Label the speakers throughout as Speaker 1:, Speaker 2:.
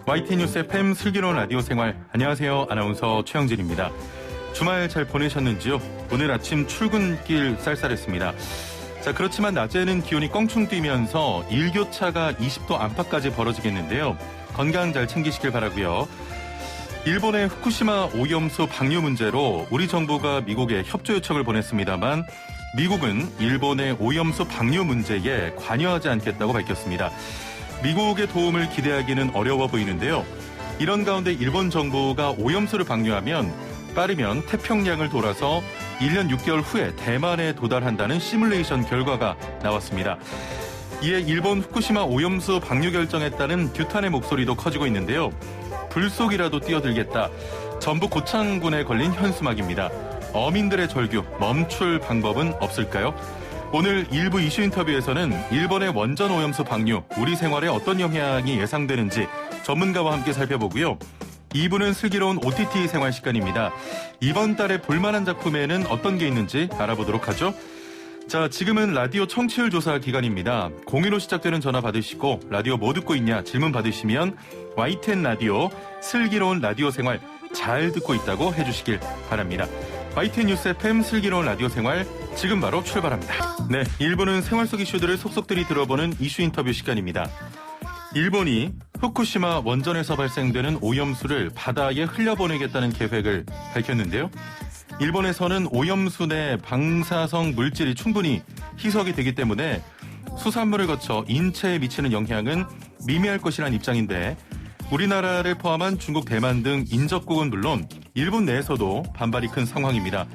Speaker 1: YTN 뉴스 FM 슬기로운 라디오 생활. 안녕하세요. 아나운서 최영진입니다. 주말 잘 보내셨는지요? 오늘 아침 출근길 쌀쌀했습니다. 자, 그렇지만 낮에는 기온이 껑충 뛰면서 일교차가 20도 안팎까지 벌어지겠는데요. 건강 잘 챙기시길 바라고요. 일본의 후쿠시마 오염수 방류 문제로 우리 정부가 미국에 협조 요청을 보냈습니다만 미국은 일본의 오염수 방류 문제에 관여하지 않겠다고 밝혔습니다. 미국의 도움을 기대하기는 어려워 보이는데요. 이런 가운데 일본 정부가 오염수를 방류하면 빠르면 태평양을 돌아서 1년 6개월 후에 대만에 도달한다는 시뮬레이션 결과가 나왔습니다. 이에 일본 후쿠시마 오염수 방류 결정에 따른 규탄의 목소리도 커지고 있는데요. 불속이라도 뛰어들겠다. 전북 고창군에 걸린 현수막입니다. 어민들의 절규 멈출 방법은 없을까요? 오늘 일부 이슈 인터뷰에서는 일본의 원전 오염수 방류, 우리 생활에 어떤 영향이 예상되는지 전문가와 함께 살펴보고요. 2부는 슬기로운 OTT 생활 시간입니다. 이번 달에 볼만한 작품에는 어떤 게 있는지 알아보도록 하죠. 자, 지금은 라디오 청취율 조사 기간입니다. 02로 시작되는 전화 받으시고 라디오 뭐 듣고 있냐 질문 받으시면 YTN 라디오 슬기로운 라디오 생활 잘 듣고 있다고 해주시길 바랍니다. YTN 뉴스 FM 슬기로운 라디오 생활 지금 바로 출발합니다. 네, 1부는 생활 속 이슈들을 속속들이 들어보는 이슈 인터뷰 시간입니다. 일본이 후쿠시마 원전에서 발생되는 오염수를 바다에 흘려보내겠다는 계획을 밝혔는데요. 일본에서는 오염수 내 방사성 물질이 충분히 희석이 되기 때문에 수산물을 거쳐 인체에 미치는 영향은 미미할 것이라는 입장인데 우리나라를 포함한 중국, 대만 등 인접국은 물론 일본 내에서도 반발이 큰 상황입니다.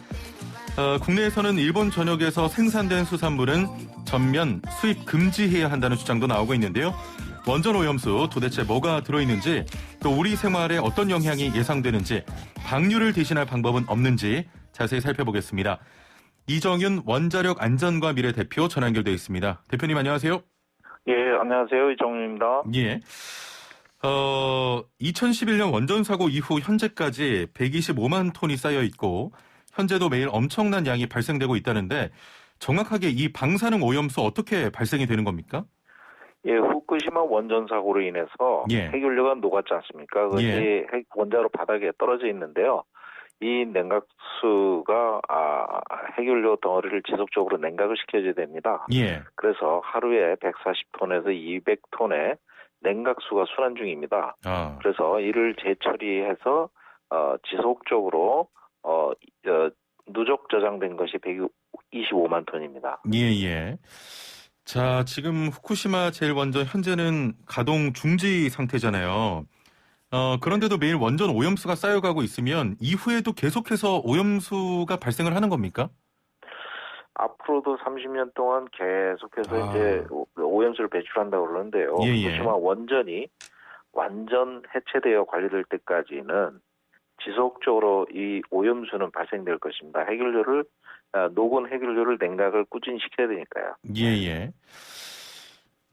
Speaker 1: 국내에서는 일본 전역에서 생산된 수산물은 전면 수입 금지해야 한다는 주장도 나오고 있는데요. 원전 오염수 도대체 뭐가 들어있는지 또 우리 생활에 어떤 영향이 예상되는지 방류를 대신할 방법은 없는지 자세히 살펴보겠습니다. 이정윤 원자력 안전과 미래 대표 전화 연결되어 있습니다. 대표님 안녕하세요.
Speaker 2: 예, 안녕하세요. 이정윤입니다.
Speaker 1: 예. 2011년 원전 사고 이후 현재까지 125만 톤이 쌓여 있고 현재도 매일 엄청난 양이 발생되고 있다는데 정확하게 이 방사능 오염수 어떻게 발생이 되는 겁니까?
Speaker 2: 예, 후쿠시마 원전 사고로 인해서 핵연료가 녹았지 않습니까? 그것이 원자로 바닥에 떨어져 있는데요. 이 냉각수가 핵연료 덩어리를 지속적으로 냉각을 시켜줘야 됩니다. 그래서 하루에 140톤에서 200톤의 냉각수가 순환 중입니다. 그래서 이를 재처리해서 지속적으로 누적 저장된 것이 125만 톤입니다.
Speaker 1: 예. 자, 지금 후쿠시마 제1원전 현재는 가동 중지 상태잖아요. 그런데도 매일 원전 오염수가 쌓여가고 있으면 이후에도 계속해서 오염수가 발생을 하는 겁니까?
Speaker 2: 앞으로도 30년 동안 계속해서 이제 오염수를 배출한다고 그러는데요. 후쿠시마 원전이 완전 해체되어 관리될 때까지는 지속적으로 이 오염수는 발생될 것입니다. 녹은 핵연료를 냉각을 꾸준히 시켜야 되니까요.
Speaker 1: 예.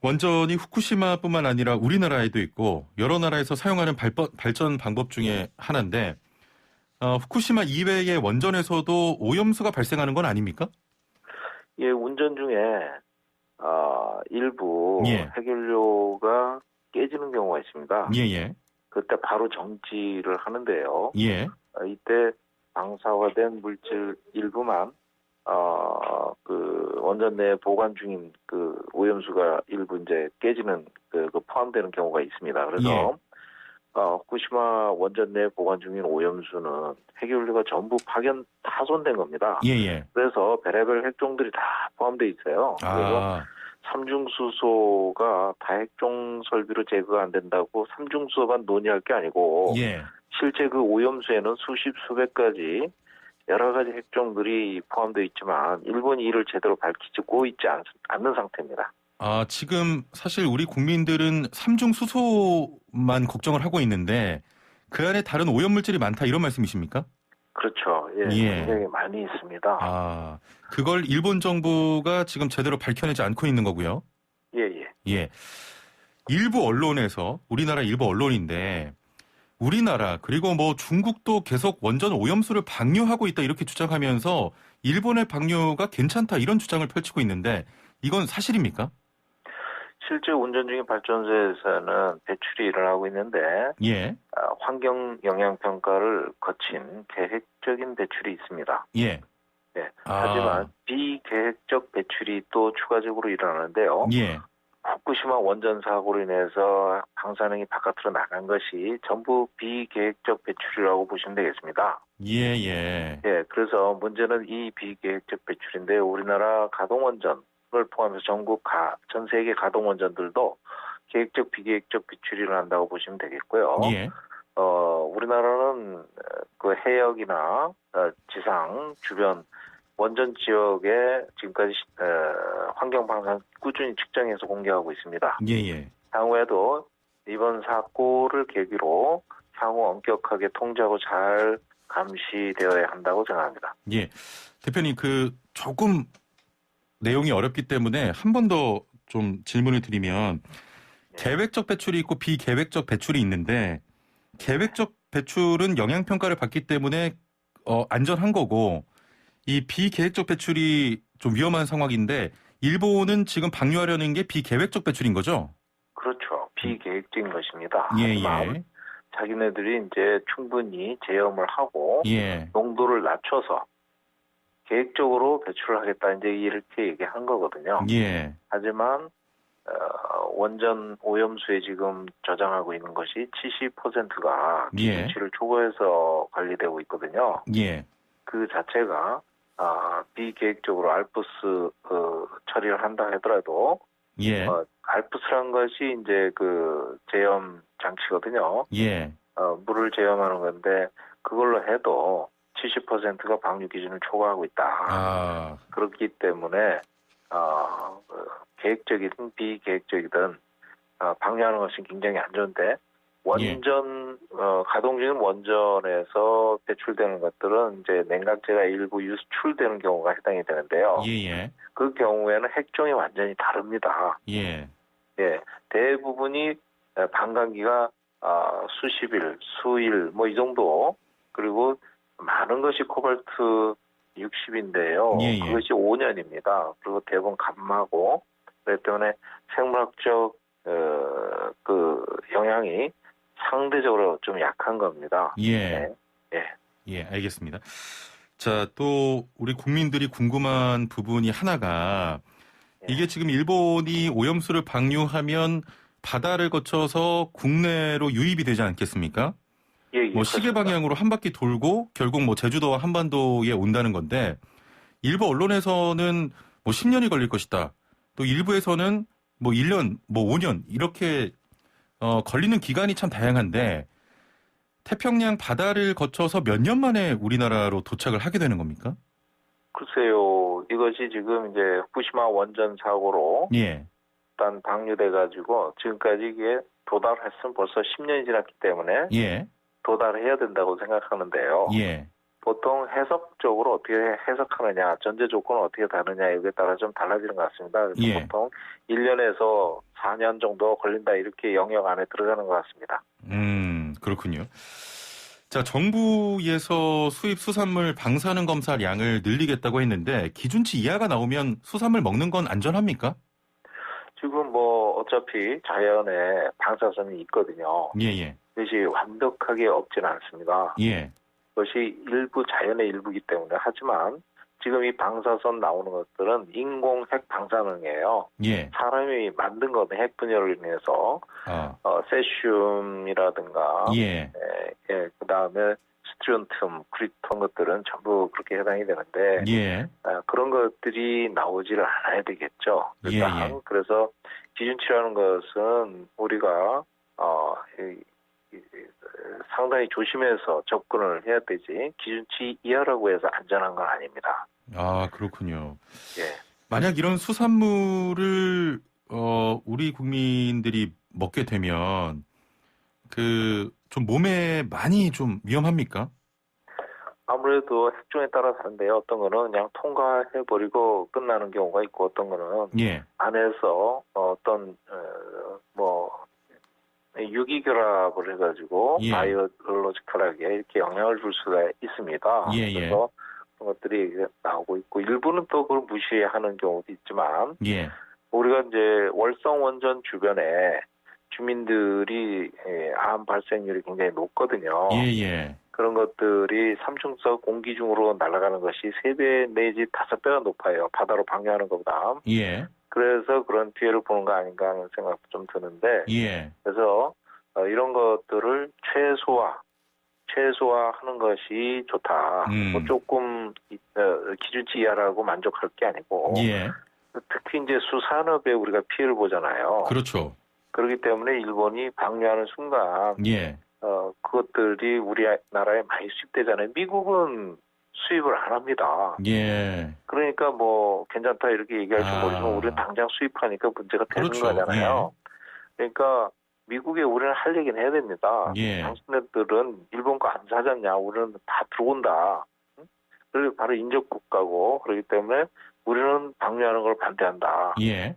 Speaker 1: 원전이 후쿠시마뿐만 아니라 우리나라에도 있고 여러 나라에서 사용하는 발전 방법 중에 하나인데 후쿠시마 이외의 원전에서도 오염수가 발생하는 건 아닙니까?
Speaker 2: 예, 운전 중에 일부 핵연료가 깨지는 경우가 있습니다.
Speaker 1: 예.
Speaker 2: 그때 바로 정지를 하는데요. 이때 방사화된 물질 일부만 그 원전 내에 보관 중인 그 오염수가 일부 이제 깨지는 그 포함되는 경우가 있습니다. 그래서 후쿠시마 원전 내에 보관 중인 오염수는 핵연료가 전부 파손된 겁니다. 그래서 별의별 핵종들이 다 포함되어 있어요. 그래서 삼중수소가 다핵종 설비로 제거가 안 된다고 삼중수소만 논의할 게 아니고 실제 그 오염수에는 수십 수백 가지 여러 가지 핵종들이 포함되어 있지만 일본이 이를 제대로 밝히고 있지 않는 상태입니다.
Speaker 1: 지금 사실 우리 국민들은 삼중수소만 걱정을 하고 있는데 그 안에 다른 오염물질이 많다 이런 말씀이십니까?
Speaker 2: 그렇죠. 굉장히 많이 있습니다.
Speaker 1: 그걸 일본 정부가 지금 제대로 밝혀내지 않고 있는 거고요.
Speaker 2: 예.
Speaker 1: 일부 언론에서 우리나라 일부 언론인데 우리나라 그리고 뭐 중국도 계속 원전 오염수를 방류하고 있다 이렇게 주장하면서 일본의 방류가 괜찮다 이런 주장을 펼치고 있는데 이건 사실입니까?
Speaker 2: 실제 운전 중인 발전소에서는 배출이 일어나고 있는데
Speaker 1: 예.
Speaker 2: 환경 영향 평가를 거친 계획적인 배출이 있습니다.
Speaker 1: 예.
Speaker 2: 네. 하지만 비계획적 배출이 또 추가적으로 일어나는데요.
Speaker 1: 예.
Speaker 2: 후쿠시마 원전 사고로 인해서 방사능이 바깥으로 나간 것이 전부 비계획적 배출이라고 보시면 되겠습니다.
Speaker 1: 예, 예.
Speaker 2: 예, 그래서 문제는 이 비계획적 배출인데 우리나라 가동원전을 포함해서 전 세계 가동원전들도 계획적 비계획적 배출이 일어난다고 보시면 되겠고요.
Speaker 1: 예.
Speaker 2: 우리나라는 그 해역이나 지상 주변 원전 지역에 지금까지 환경 방사능 꾸준히 측정해서 공개하고 있습니다.
Speaker 1: 예, 예.
Speaker 2: 향후에도 이번 사고를 계기로 향후 엄격하게 통제하고 잘 감시되어야 한다고 생각합니다.
Speaker 1: 예. 대표님, 조금 내용이 어렵기 때문에 한 번 더 좀 질문을 드리면, 계획적 배출이 있고 비계획적 배출이 있는데, 계획적 배출은 영향평가를 받기 때문에 안전한 거고, 이 비계획적 배출이 좀 위험한 상황인데, 일본은 지금 방류하려는 게 비계획적 배출인 거죠?
Speaker 2: 그렇죠. 비계획적인 것입니다.
Speaker 1: 예,
Speaker 2: 하지만
Speaker 1: 예.
Speaker 2: 자기네들이 이제 충분히 제염을 하고
Speaker 1: 예.
Speaker 2: 농도를 낮춰서 계획적으로 배출을 하겠다 이제 이렇게 얘기한 거거든요.
Speaker 1: 예.
Speaker 2: 하지만 원전 오염수에 지금 저장하고 있는 것이 70%가 기준치를 초과해서 관리되고 있거든요.
Speaker 1: 예.
Speaker 2: 그 자체가 비계획적으로 알프스 처리를 한다 하더라도
Speaker 1: 예.
Speaker 2: 알프스란 것이 이제 그 제염 장치거든요.
Speaker 1: 예.
Speaker 2: 물을 제염하는 건데 그걸로 해도 70%가 방류 기준을 초과하고 있다. 그렇기 때문에 계획적이든 비계획적이든 방류하는 것은 굉장히 안 좋은데 원전 가동 중인 원전에서 배출되는 것들은 이제 냉각제가 일부 유출되는 경우가 해당이 되는데요.
Speaker 1: 예.
Speaker 2: 그 경우에는 핵종이 완전히 다릅니다.
Speaker 1: 예.
Speaker 2: 예, 대부분이 반감기가 수십일, 수일 뭐 이 정도 그리고 많은 것이 코발트 60인데요.
Speaker 1: 예.
Speaker 2: 그것이 5년입니다. 그리고 대부분 감마고 그렇기 때문에 생물학적 그 영향이 상대적으로 좀 약한 겁니다.
Speaker 1: 예.
Speaker 2: 네.
Speaker 1: 예, 알겠습니다. 자, 또 우리 국민들이 궁금한 부분이 하나가 이게 지금 일본이 오염수를 방류하면 바다를 거쳐서 국내로 유입이 되지 않겠습니까?
Speaker 2: 예,
Speaker 1: 뭐 시계 방향으로 한 바퀴 돌고 결국 뭐 제주도와 한반도에 온다는 건데 일부 언론에서는 뭐 10년이 걸릴 것이다. 또 일부에서는 뭐 1년, 뭐 5년 이렇게 걸리는 기간이 참 다양한데 태평양 바다를 거쳐서 몇 년 만에 우리나라로 도착을 하게 되는 겁니까?
Speaker 2: 글쎄요. 이것이 지금 이제 후쿠시마 원전 사고로 일단 방류돼 가지고 지금까지 이게 도달했으면 벌써 10년이 지났기 때문에 도달해야 된다고 생각하는데요. 보통 해석적으로 어떻게 해석하느냐, 전제 조건은 어떻게 다느냐 여기에 따라 좀 달라지는 것 같습니다. 그래서 보통 1년에서 4년 정도 걸린다 이렇게 영역 안에 들어가는 것 같습니다.
Speaker 1: 그렇군요. 자, 정부에서 수입 수산물 방사능 검사량을 늘리겠다고 했는데 기준치 이하가 나오면 수산물 먹는 건 안전합니까?
Speaker 2: 지금 뭐 어차피 자연에 방사선이 있거든요. 그것이 완벽하게 없지는 않습니다. 그것이 일부 자연의 일부이기 때문에 하지만 지금 이 방사선 나오는 것들은 인공 핵 방사능이에요. 사람이 만든 거는 핵 분열을 인해서 세슘이라든가 그다음에 스트론튬, 크리톤 것들은 전부 그렇게 해당이 되는데 그런 것들이 나오지를 않아야 되겠죠. 그래서 기준치라는 것은 우리가 상당히 조심해서 접근을 해야 되지 기준치 이하라고 해서 안전한 건 아닙니다.
Speaker 1: 그렇군요. 만약 이런 수산물을 우리 국민들이 먹게 되면 좀 몸에 많이 좀 위험합니까?
Speaker 2: 아무래도 핵종에 따라 다른데요. 어떤 거는 그냥 통과해버리고 끝나는 경우가 있고 어떤 거는 안에서 어떤 유기결합을 해가지고 바이오로지컬하게 이렇게 영향을 줄 수가 있습니다. 그래서 그런 것들이 나오고 있고 일부는 또 그걸 무시하는 경우도 있지만 우리가 이제 월성 원전 주변에 주민들이 암 발생률이 굉장히 높거든요.
Speaker 1: 예.
Speaker 2: 그런 것들이 삼중석 공기 중으로 날아가는 것이 3배 내지 5배가 높아요. 바다로 방류하는 것보다.
Speaker 1: 예.
Speaker 2: 그래서 그런 피해를 보는 거 아닌가 하는 생각도 좀 드는데,
Speaker 1: 예.
Speaker 2: 그래서 이런 것들을 최소화하는 것이 좋다. 뭐 조금 기준치 이하라고 만족할 게 아니고,
Speaker 1: 예.
Speaker 2: 특히 이제 수산업에 우리가 피해를 보잖아요.
Speaker 1: 그렇죠.
Speaker 2: 그렇기 때문에 일본이 방류하는 순간,
Speaker 1: 예.
Speaker 2: 그것들이 우리나라에 많이 수입되잖아요. 미국은 수입을 안 합니다.
Speaker 1: 예.
Speaker 2: 그러니까 뭐 괜찮다 이렇게 얘기할지 모르지만 우리는 당장 수입하니까 문제가 되는
Speaker 1: 그렇죠.
Speaker 2: 거잖아요. 그러니까 미국에 우리는 할 얘기는 해야 됩니다.
Speaker 1: 예.
Speaker 2: 당신네들은 일본 거 안 사잖냐. 우리는 다 들어온다. 그리고 바로 인접 국가고 그렇기 때문에 우리는 방류하는 걸 반대한다.
Speaker 1: 예.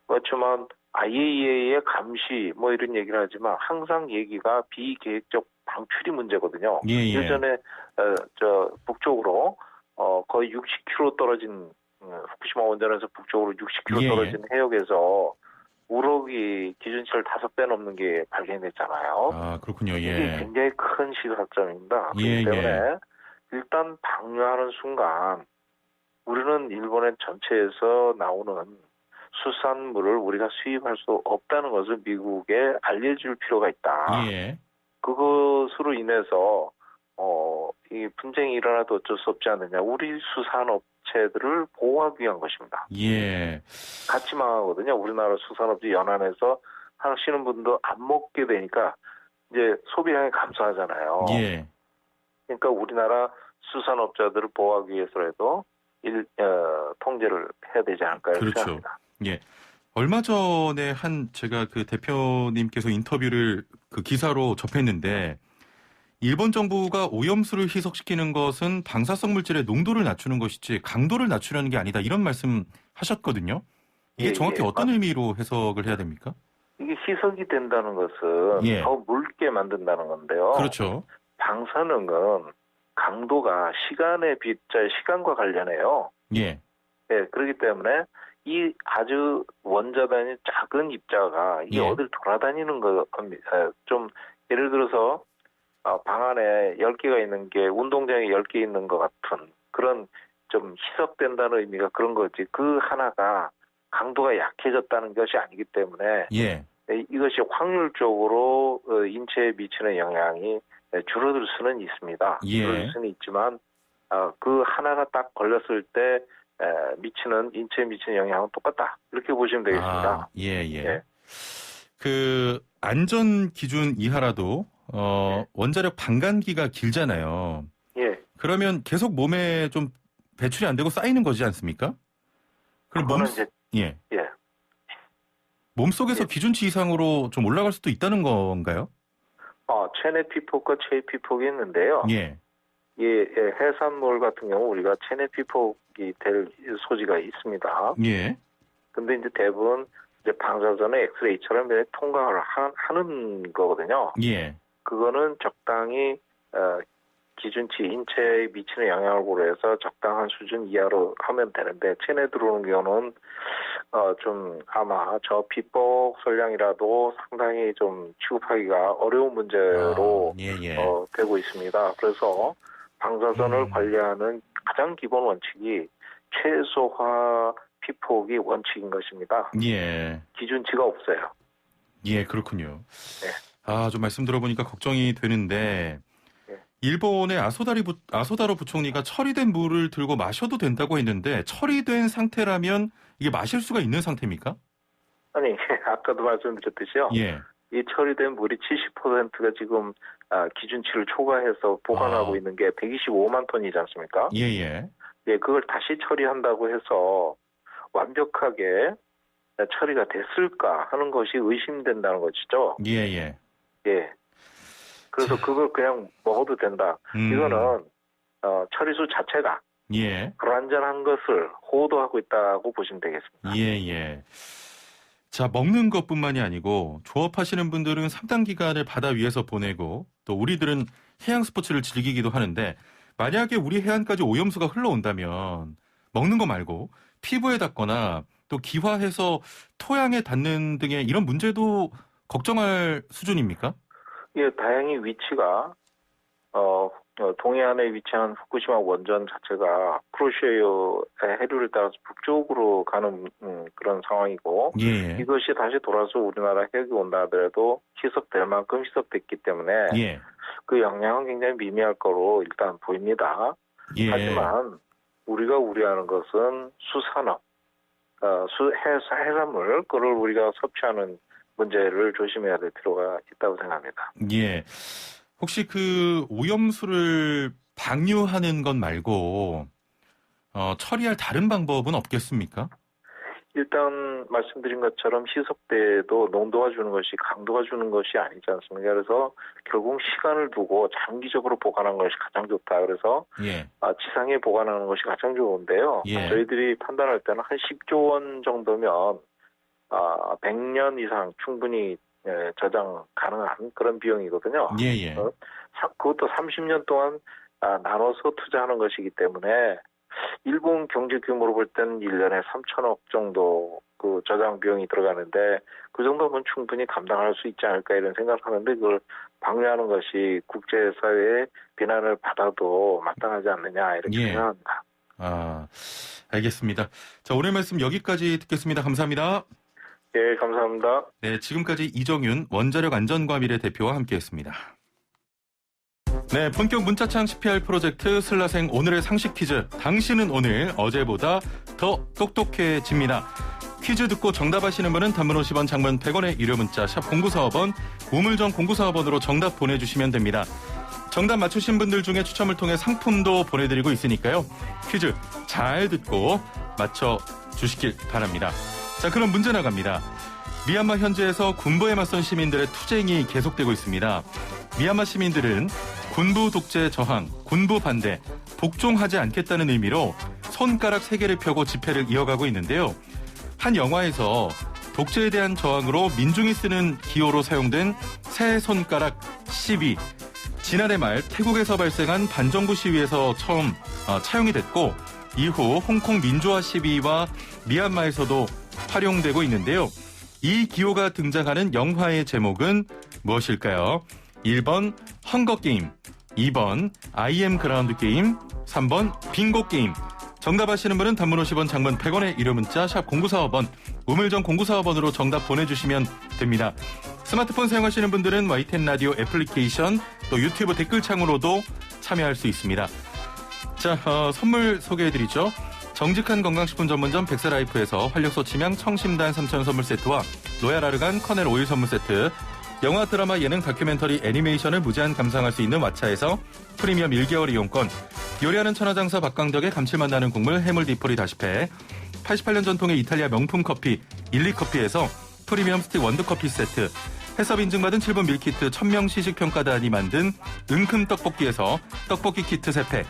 Speaker 2: 그렇지만 IAEA의 감시 뭐 이런 얘기를 하지만 항상 얘기가 비계획적 방출이 문제거든요.
Speaker 1: 예.
Speaker 2: 예전에 북쪽으로 거의 60km 떨어진 후쿠시마 원전에서 북쪽으로 60km 떨어진 해역에서 우럭이 기준치를 5배 넘는 게 발견됐잖아요.
Speaker 1: 아, 그렇군요. 예.
Speaker 2: 이게 굉장히 큰 시사점입니다. 그렇기 때문에 일단 방류하는 순간 우리는 일본의 전체에서 나오는 수산물을 우리가 수입할 수 없다는 것을 미국에 알려줄 필요가 있다.
Speaker 1: 예.
Speaker 2: 그것으로 인해서 이 분쟁이 일어나도 어쩔 수 없지 않느냐. 우리 수산업체들을 보호하기 위한 것입니다.
Speaker 1: 예.
Speaker 2: 같이 망하거든요. 우리나라 수산업체 연안에서 하시는 분도 안 먹게 되니까 이제 소비량이 감소하잖아요.
Speaker 1: 예.
Speaker 2: 그러니까 우리나라 수산업자들을 보호하기 위해서라도 통제를 해야 되지 않을까
Speaker 1: 그렇죠.
Speaker 2: 생각합니다.
Speaker 1: 예. 얼마 전에 제가 그 대표님께서 인터뷰를 그 기사로 접했는데 일본 정부가 오염수를 희석시키는 것은 방사성 물질의 농도를 낮추는 것이지 강도를 낮추려는 게 아니다. 이런 말씀 하셨거든요. 이게 정확히 어떤 의미로 해석을 해야 됩니까?
Speaker 2: 이게 희석이 된다는 것은 더 묽게 만든다는 건데요.
Speaker 1: 그렇죠.
Speaker 2: 방사능은 강도가 시간과 관련해요.
Speaker 1: 예.
Speaker 2: 예, 그렇기 때문에 이 아주 원자단위 작은 입자가 이게 어딜 돌아다니는 겁니다. 좀 예를 들어서 방 안에 10개가 있는 게 운동장에 10개 있는 것 같은 그런 좀 희석된다는 의미가 그런 거지. 그 하나가 강도가 약해졌다는 것이 아니기 때문에 이것이 확률적으로 인체에 미치는 영향이 줄어들 수는 있습니다. 줄어들 수는 있지만 그 하나가 딱 걸렸을 때 인체에 미치는 영향은 똑같다. 이렇게 보시면 되겠습니다.
Speaker 1: 예. 그 안전 기준 이하라도 원자력 반감기가 길잖아요.
Speaker 2: 예.
Speaker 1: 그러면 계속 몸에 좀 배출이 안 되고 쌓이는 거지 않습니까? 그럼 몸속에서 기준치 이상으로 좀 올라갈 수도 있다는 건가요?
Speaker 2: 체내 피폭과 체외 피폭이 있는데요. 해산물 같은 경우 우리가 체내 피폭이 될 소지가 있습니다. 근데 이제 대부분 이제 방사선의 엑스레이처럼 통과를 하는 거거든요. 그거는 적당히 기준치 인체에 미치는 영향을 고려해서 적당한 수준 이하로 하면 되는데 체내 들어오는 경우는 좀 아마 저 피폭 설량이라도 상당히 좀 취급하기가 어려운 문제로 되고 있습니다. 그래서 방사선을 관리하는 가장 기본 원칙이 최소화 피폭이 원칙인 것입니다. 기준치가 없어요.
Speaker 1: 그렇군요. 좀 말씀 들어보니까 걱정이 되는데 일본의 아소다로 부총리가 처리된 물을 들고 마셔도 된다고 했는데 처리된 상태라면 이게 마실 수가 있는 상태입니까?
Speaker 2: 아니, 아까도 말씀드렸듯이요. 이 처리된 물이 70%가 지금 기준치를 초과해서 보관하고 있는 게 125만 톤이지 않습니까? 그걸 다시 처리한다고 해서 완벽하게 처리가 됐을까 하는 것이 의심된다는 것이죠. 그래서 그걸 그냥 먹어도 된다. 이거는 처리수 자체가 불완전한 것을 호도하고 있다고 보시면 되겠습니다.
Speaker 1: 자, 먹는 것뿐만이 아니고 조업하시는 분들은 상당 기간을 바다 위에서 보내고 또 우리들은 해양 스포츠를 즐기기도 하는데 만약에 우리 해안까지 오염수가 흘러온다면 먹는 거 말고 피부에 닿거나 또 기화해서 토양에 닿는 등의 이런 문제도 걱정할 수준입니까?
Speaker 2: 예, 다행히 위치가 동해안에 위치한 후쿠시마 원전 자체가 쿠로시오의 해류를 따라서 북쪽으로 가는 그런 상황이고
Speaker 1: 예.
Speaker 2: 이것이 다시 돌아서 우리나라 해역에 온다 하더라도 희석될 만큼 희석됐기 때문에
Speaker 1: 예.
Speaker 2: 그 영향은 굉장히 미미할 거로 일단 보입니다.
Speaker 1: 예.
Speaker 2: 하지만 우리가 우려하는 것은 수산업, 해산물, 그걸 우리가 섭취하는 문제를 조심해야 될 필요가 있다고 생각합니다.
Speaker 1: 예. 혹시 그 오염수를 방류하는 것 말고 처리할 다른 방법은 없겠습니까?
Speaker 2: 일단 말씀드린 것처럼 희석돼도 농도가 주는 것이 강도가 주는 것이 아니지 않습니까? 그래서 결국 시간을 두고 장기적으로 보관하는 것이 가장 좋다. 그래서
Speaker 1: 예.
Speaker 2: 지상에 보관하는 것이 가장 좋은데요.
Speaker 1: 예.
Speaker 2: 저희들이 판단할 때는 한 10조 원 정도면 100년 이상 충분히 저장 가능한 그런 비용이거든요.
Speaker 1: 예.
Speaker 2: 그것도 30년 동안 나눠서 투자하는 것이기 때문에 일본 경제 규모로 볼 때는 1년에 3천억 정도 그 저장 비용이 들어가는데 그 정도면 충분히 감당할 수 있지 않을까 이런 생각을 하는데 그걸 방류하는 것이 국제사회의 비난을 받아도 마땅하지 않느냐 이렇게 생각합니다.
Speaker 1: 알겠습니다. 자, 오늘 말씀 여기까지 듣겠습니다. 감사합니다.
Speaker 2: 예, 감사합니다.
Speaker 1: 네, 지금까지 이정윤 원자력 안전과 미래 대표와 함께했습니다. 네, 본격 문자창 CPR 프로젝트 슬라생 오늘의 상식 퀴즈. 당신은 오늘 어제보다 더 똑똑해집니다. 퀴즈 듣고 정답하시는 분은 단문 50원, 장문 100원의 유료 문자 샵 0945번, 우물정 0945번으로 정답 보내주시면 됩니다. 정답 맞추신 분들 중에 추첨을 통해 상품도 보내드리고 있으니까요. 퀴즈 잘 듣고 맞춰주시길 바랍니다. 자, 그럼 문제 나갑니다. 미얀마 현지에서 군부에 맞선 시민들의 투쟁이 계속되고 있습니다. 미얀마 시민들은 군부 독재 저항, 군부 반대, 복종하지 않겠다는 의미로 손가락 3개를 펴고 집회를 이어가고 있는데요. 한 영화에서 독재에 대한 저항으로 민중이 쓰는 기호로 사용된 새 손가락 시위. 지난해 말 태국에서 발생한 반정부 시위에서 처음 차용이 됐고 이후 홍콩 민주화 시위와 미얀마에서도 활용되고 있는데요. 이 기호가 등장하는 영화의 제목은 무엇일까요? 1번 헝거게임, 2번 I am 그라운드 게임, 3번 빙고 게임. 정답하시는 분은 단문 50원, 장문 100원의 유료 문자 샵 0945번, 우물정 0945번으로 정답 보내주시면 됩니다. 스마트폰 사용하시는 분들은 YTN 라디오 애플리케이션 또 유튜브 댓글창으로도 참여할 수 있습니다. 자, 선물 소개해드리죠. 정직한 건강식품 전문점 백세라이프에서 활력소 치명 청심단 3,000 선물 세트와 로얄 아르간 커넬 오일 선물 세트, 영화, 드라마, 예능, 다큐멘터리, 애니메이션을 무제한 감상할 수 있는 왓챠에서 프리미엄 1개월 이용권, 요리하는 천하장사 박강덕의 감칠맛 나는 국물 해물 디포리 다시팩, 88년 전통의 이탈리아 명품 커피 일리커피에서 프리미엄 스틱 원두커피 세트, 해썹 인증받은 7분 밀키트 천명 시식평가단이 만든 은큼 떡볶이에서 떡볶이 키트 3팩,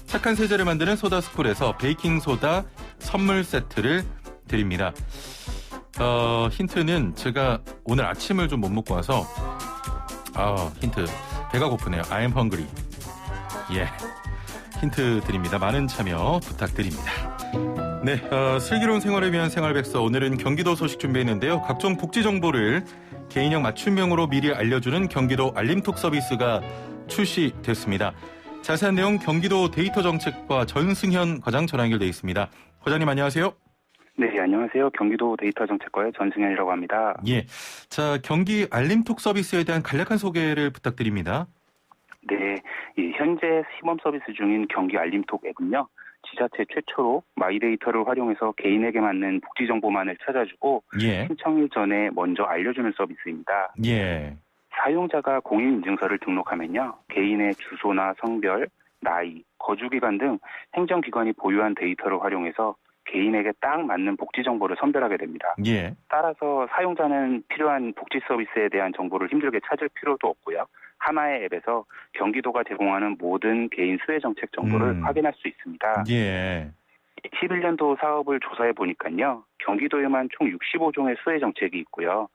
Speaker 1: 착한 세제를 만드는 소다스쿨에서 베이킹소다 선물 세트를 드립니다. 힌트는 제가 오늘 아침을 좀 못 먹고 와서 힌트 배가 고프네요. I am hungry. 예, 힌트 드립니다. 많은 참여 부탁드립니다. 네, 슬기로운 생활을 위한 생활백서, 오늘은 경기도 소식 준비했는데요. 각종 복지 정보를 개인형 맞춤형으로 미리 알려주는 경기도 알림톡 서비스가 출시됐습니다. 자세한 내용 경기도 데이터정책과 전승현 과장 전화 연결돼 있습니다. 과장님 안녕하세요.
Speaker 3: 네, 안녕하세요. 경기도 데이터정책과의 전승현이라고 합니다.
Speaker 1: 예, 자, 경기 알림톡 서비스에 대한 간략한 소개를 부탁드립니다.
Speaker 3: 네, 현재 시범 서비스 중인 경기 알림톡 앱은요, 지자체 최초로 마이데이터를 활용해서 개인에게 맞는 복지 정보만을 찾아주고
Speaker 1: 예.
Speaker 3: 신청일 전에 먼저 알려주는 서비스입니다.
Speaker 1: 예.
Speaker 3: 사용자가 공인인증서를 등록하면요, 개인의 주소나 성별, 나이, 거주기간 등 행정기관이 보유한 데이터를 활용해서 개인에게 딱 맞는 복지 정보를 선별하게 됩니다.
Speaker 1: 예.
Speaker 3: 따라서 사용자는 필요한 복지 서비스에 대한 정보를 힘들게 찾을 필요도 없고요. 하나의 앱에서 경기도가 제공하는 모든 개인 수혜 정책 정보를 확인할 수 있습니다.
Speaker 1: 예.
Speaker 3: 21년도 사업을 조사해 보니까요, 경기도에만 총 65종의 수혜 정책이 있고요.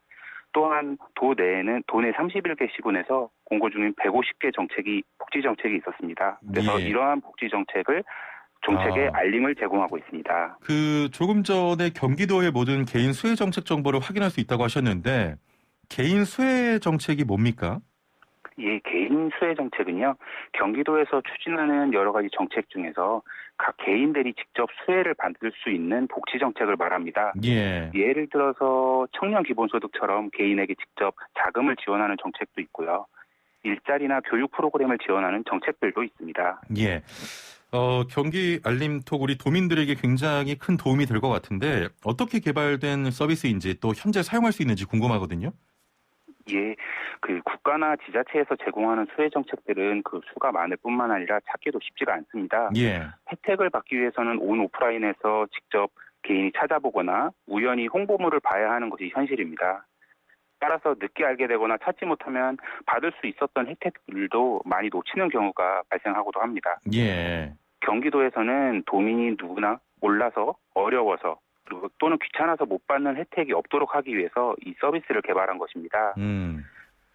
Speaker 3: 또한 도 내 31개 시군에서 공고 중인 150개 복지 정책이 있었습니다. 그래서
Speaker 1: 예.
Speaker 3: 이러한 복지 정책을 정책에 알림을 제공하고 있습니다.
Speaker 1: 조금 전에 경기도의 모든 개인 수혜 정책 정보를 확인할 수 있다고 하셨는데 개인 수혜 정책이 뭡니까?
Speaker 3: 예, 개인 수혜 정책은요, 경기도에서 추진하는 여러 가지 정책 중에서 각 개인들이 직접 수혜를 받을 수 있는 복지 정책을 말합니다.
Speaker 1: 예.
Speaker 3: 예를 들어서 청년 기본소득처럼 개인에게 직접 자금을 지원하는 정책도 있고요. 일자리나 교육 프로그램을 지원하는 정책들도 있습니다.
Speaker 1: 예. 경기 알림톡 우리 도민들에게 굉장히 큰 도움이 될 것 같은데 어떻게 개발된 서비스인지 또 현재 사용할 수 있는지 궁금하거든요.
Speaker 3: 예, 국가나 지자체에서 제공하는 수혜 정책들은 그 수가 많을 뿐만 아니라 찾기도 쉽지가 않습니다.
Speaker 1: 예.
Speaker 3: 혜택을 받기 위해서는 오프라인에서 직접 개인이 찾아보거나 우연히 홍보물을 봐야 하는 것이 현실입니다. 따라서 늦게 알게 되거나 찾지 못하면 받을 수 있었던 혜택들도 많이 놓치는 경우가 발생하고도 합니다.
Speaker 1: 예.
Speaker 3: 경기도에서는 도민이 누구나 몰라서 어려워서 그리고 또는 귀찮아서 못 받는 혜택이 없도록 하기 위해서 이 서비스를 개발한 것입니다.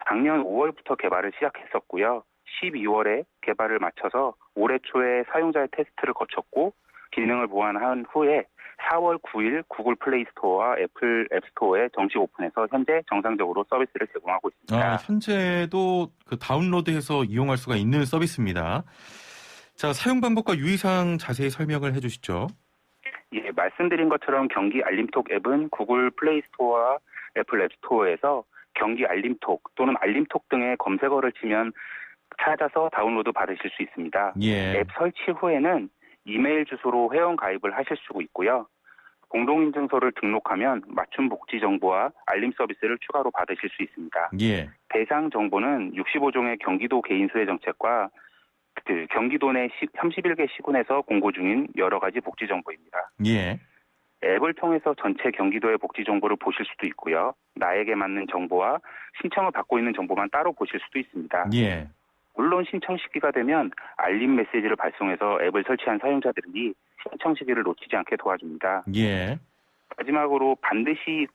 Speaker 3: 작년 5월부터 개발을 시작했었고요. 12월에 개발을 마쳐서 올해 초에 사용자의 테스트를 거쳤고 기능을 보완한 후에 4월 9일 구글 플레이 스토어와 애플 앱스토어에 정식 오픈해서 현재 정상적으로 서비스를 제공하고 있습니다.
Speaker 1: 현재도 다운로드해서 이용할 수가 있는 서비스입니다. 자, 사용 방법과 유의사항 자세히 설명을 해주시죠.
Speaker 3: 예, 말씀드린 것처럼 경기 알림톡 앱은 구글 플레이 스토어와 애플 앱스토어에서 경기 알림톡 또는 알림톡 등의 검색어를 치면 찾아서 다운로드 받으실 수 있습니다.
Speaker 1: 예.
Speaker 3: 앱 설치 후에는 이메일 주소로 회원 가입을 하실 수 있고요. 공동인증서를 등록하면 맞춤 복지 정보와 알림 서비스를 추가로 받으실 수 있습니다.
Speaker 1: 예.
Speaker 3: 대상 정보는 65종의 경기도 개인수혜 정책과 경기도 내 31개 시군에서 공고 중인 여러 가지 복지 정보입니다.
Speaker 1: 예.
Speaker 3: 앱을 통해서 전체 경기도의 복지 정보를 보실 수도 있고요. 나에게 맞는 정보와 신청을 받고 있는 정보만 따로 보실 수도 있습니다.
Speaker 1: 예.
Speaker 3: 물론 신청 시기가 되면 알림 메시지를 발송해서 앱을 설치한 사용자들이 신청 시기를 놓치지 않게 도와줍니다.
Speaker 1: 예.
Speaker 3: 마지막으로 반드시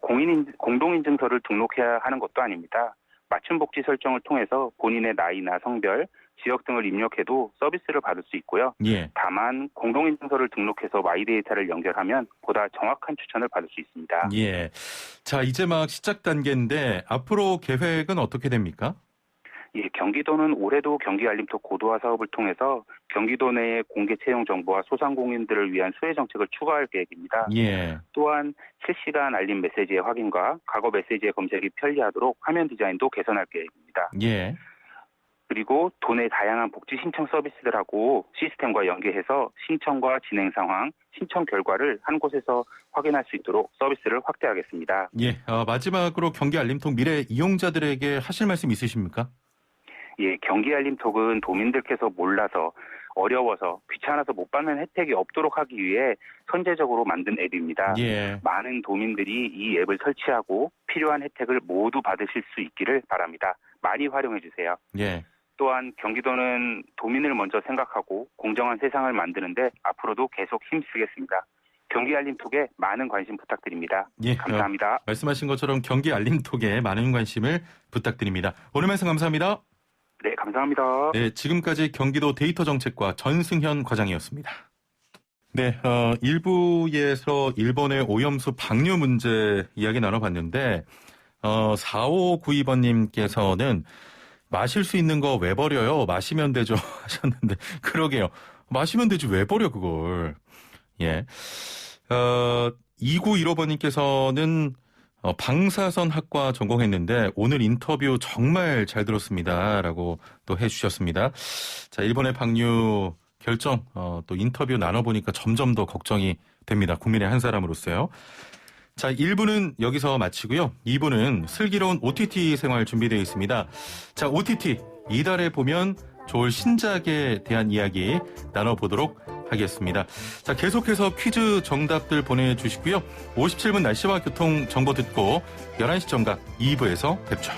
Speaker 3: 공동인증서를 등록해야 하는 것도 아닙니다. 맞춤 복지 설정을 통해서 본인의 나이나 성별, 지역 등을 입력해도 서비스를 받을 수 있고요.
Speaker 1: 예.
Speaker 3: 다만 공동인증서를 등록해서 마이 데이터를 연결하면 보다 정확한 추천을 받을 수 있습니다.
Speaker 1: 예. 자, 이제 막 시작 단계인데 앞으로 계획은 어떻게 됩니까?
Speaker 3: 예, 경기도는 올해도 경기 알림톡 고도화 사업을 통해서 경기도 내의 공개 채용 정보와 소상공인들을 위한 수혜 정책을 추가할 계획입니다.
Speaker 1: 예.
Speaker 3: 또한 실시간 알림 메시지의 확인과 과거 메시지의 검색이 편리하도록 화면 디자인도 개선할 계획입니다.
Speaker 1: 예.
Speaker 3: 그리고 도내 다양한 복지 신청 서비스들하고 시스템과 연계해서 신청과 진행 상황, 신청 결과를 한 곳에서 확인할 수 있도록 서비스를 확대하겠습니다.
Speaker 1: 예. 마지막으로 경기 알림톡 미래 이용자들에게 하실 말씀 있으십니까?
Speaker 3: 예, 경기 알림톡은 도민들께서 몰라서 어려워서 귀찮아서 못 받는 혜택이 없도록 하기 위해 선제적으로 만든 앱입니다.
Speaker 1: 예.
Speaker 3: 많은 도민들이 이 앱을 설치하고 필요한 혜택을 모두 받으실 수 있기를 바랍니다. 많이 활용해 주세요.
Speaker 1: 예.
Speaker 3: 또한 경기도는 도민을 먼저 생각하고 공정한 세상을 만드는데 앞으로도 계속 힘쓰겠습니다. 경기 알림톡에 많은 관심 부탁드립니다.
Speaker 1: 예.
Speaker 3: 감사합니다.
Speaker 1: 말씀하신 것처럼 경기 알림톡에 많은 관심을 부탁드립니다. 오늘 말씀 감사합니다.
Speaker 3: 네, 감사합니다.
Speaker 1: 네, 지금까지 경기도 데이터 정책과 전승현 과장이었습니다. 네, 1부에서 일본의 오염수 방류 문제 이야기 나눠봤는데 4592번님께서는 마실 수 있는 거 왜 버려요? 마시면 되죠 하셨는데 그러게요. 마시면 되지 왜 버려 그걸. 예. 2915번님께서는 방사선학과 전공했는데 오늘 인터뷰 정말 잘 들었습니다. 라고 또 해주셨습니다. 자, 일본의 방류 결정, 또 인터뷰 나눠보니까 점점 더 걱정이 됩니다. 국민의 한 사람으로서요. 자, 1부는 여기서 마치고요. 2부는 슬기로운 OTT 생활 준비되어 있습니다. 자, OTT 이달에 보면 좋을 신작에 대한 이야기 나눠보도록 하겠습니다. 자, 계속해서 퀴즈 정답들 보내주시고요. 57분 날씨와 교통 정보 듣고 11시 정각 2부에서 뵙죠.